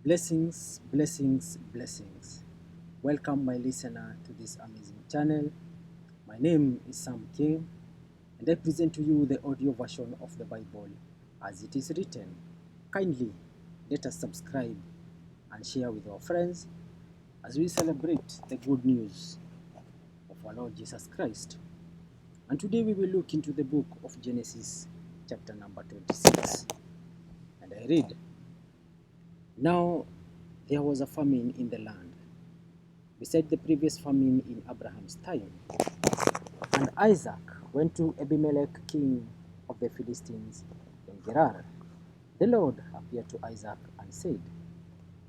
Blessings, blessings, blessings. Welcome, my listener, to this amazing channel. My name is Sam King, and I present to you the audio version of the Bible as it is written. Kindly let us subscribe and share with our friends as we celebrate the good news of our Lord Jesus Christ. And today we will look into the book of Genesis, chapter number 26. And I read, Now there was a famine in the land beside the previous famine in Abraham's time. And Isaac went to Abimelech, king of the Philistines, in Gerar. The Lord appeared to Isaac and said,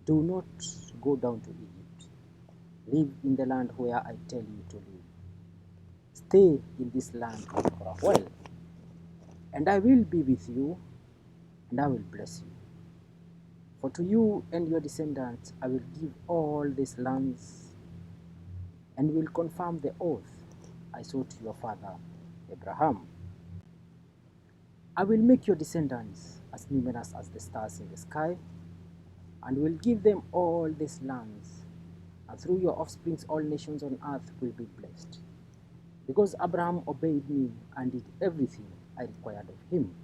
Do not go down to Egypt. Live in the land where I tell you to live. Stay in this land for a while, and I will be with you, and I will bless you. For to you and your descendants I will give all these lands, and will confirm the oath I swore to your father Abraham. I will make your descendants as numerous as the stars in the sky, and will give them all these lands, and through your offspring all nations on earth will be blessed. Because Abraham obeyed me and did everything I required of him,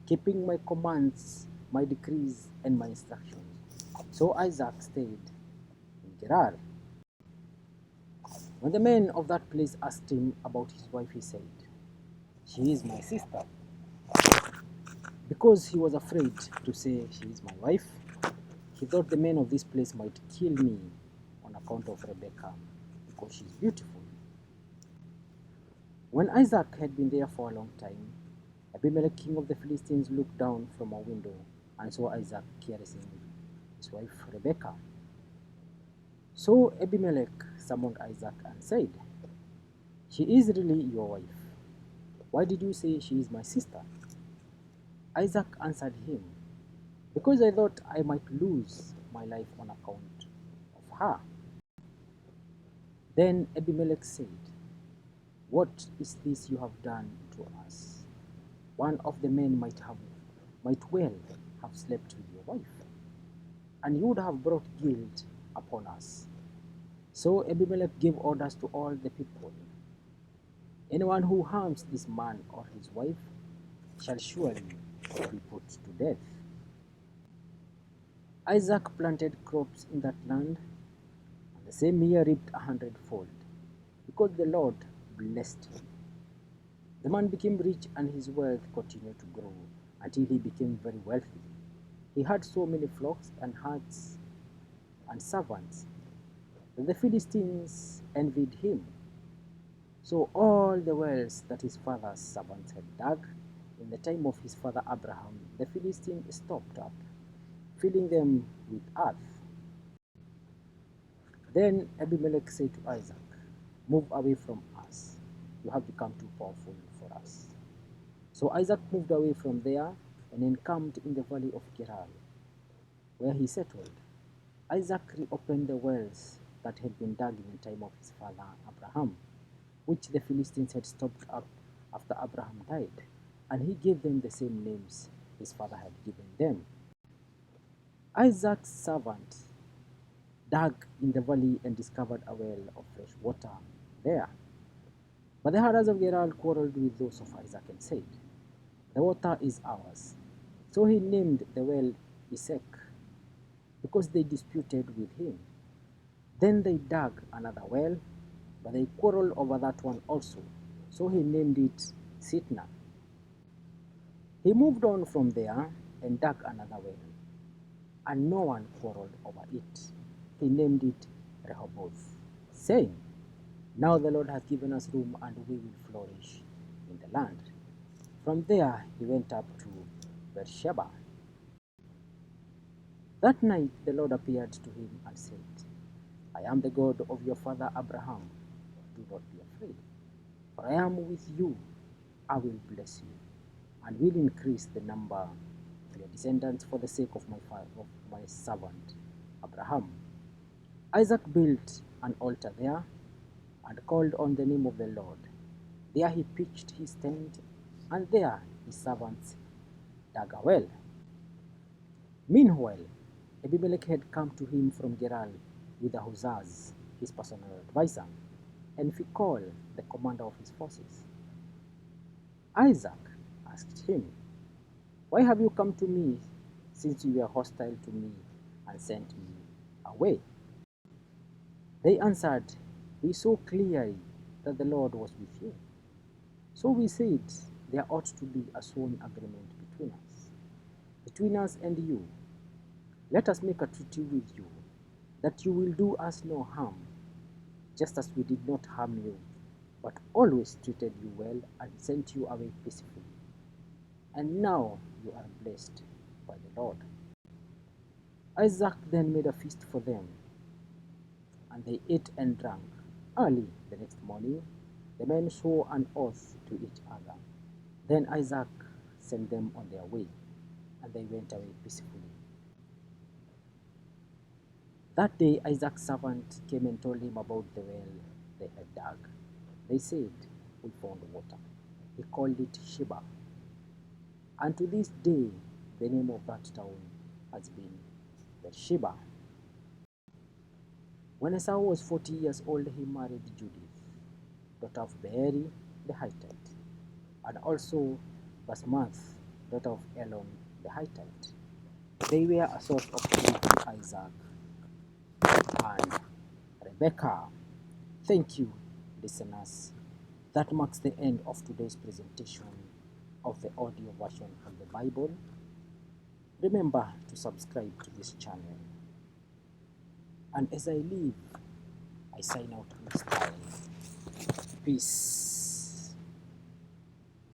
keeping my commands, my decrees, and my instructions. So Isaac stayed in Gerar. When the men of that place asked him about his wife, he said, She is my sister. Because he was afraid to say, She is my wife, he thought the men of this place might kill me on account of Rebekah, because she is beautiful. When Isaac had been there for a long time, Abimelech, king of the Philistines, looked down from a window and saw Isaac caressing his wife Rebekah. So Abimelech summoned Isaac and said, She is really your wife. Why did you say she is my sister? Isaac answered him, Because I thought I might lose my life on account of her. Then Abimelech said, What is this you have done to us? One of the men might well have slept with your wife, and you would have brought guilt upon us. So Abimelech gave orders to all the people. Anyone who harms this man or his wife shall surely be put to death. Isaac planted crops in that land, and the same year reaped 100-fold, because the Lord blessed him. The man became rich, and his wealth continued to grow until he became very wealthy. He had so many flocks and herds and servants that the Philistines envied him. So all the wells that his father's servants had dug in the time of his father Abraham, the Philistines stopped up, filling them with earth. Then Abimelech said to Isaac, Move away from us. You have become too powerful for us. So Isaac moved away from there and encamped in the valley of Gerar, where he settled. Isaac reopened the wells that had been dug in the time of his father Abraham, which the Philistines had stopped up after Abraham died, and he gave them the same names his father had given them. Isaac's servant dug in the valley and discovered a well of fresh water there. But the herders of Gerar quarreled with those of Isaac and said, The water is ours. So he named the well Esek, because they disputed with him. Then they dug another well, but they quarreled over that one also. So he named it Sitna. He moved on from there and dug another well, and no one quarreled over it. He named it Rehoboth, saying, Now the Lord has given us room, and we will flourish in the land. From there he went up to Beersheba. That night the Lord appeared to him and said, I am the God of your father Abraham. Do not be afraid, for I am with you. I will bless you, and will increase the number of your descendants for the sake of my servant Abraham. Isaac built an altar there and called on the name of the Lord. There he pitched his tent, and there his servants dug a well. Meanwhile, Abimelech had come to him from Gerar with Ahuzaz, his personal advisor, and Phicol, the commander of his forces. Isaac asked him, "Why have you come to me, since you were hostile to me and sent me away?" They answered, "We saw clearly that the Lord was with you. So we said, there ought to be a sworn agreement between us and you. Let us make a treaty with you, that you will do us no harm, just as we did not harm you, but always treated you well and sent you away peacefully. And now you are blessed by the Lord." Isaac then made a feast for them, and they ate and drank. Early the next morning, the men swore an oath to each other. Then Isaac sent them on their way, and they went away peacefully. That day Isaac's servant came and told him about the well they had dug. They said, "We found water." He called it Sheba. And to this day, the name of that town has been Beersheba. When Esau was 40 years old, he married Judith, daughter of Beeri the Hittite, and also Basmath, daughter of Elon the Hittite. They were a source of food to Isaac and Rebekah. Thank you, listeners. That marks the end of today's presentation of the audio version of the Bible. Remember to subscribe to this channel. And as I leave, I sign out in style. Peace.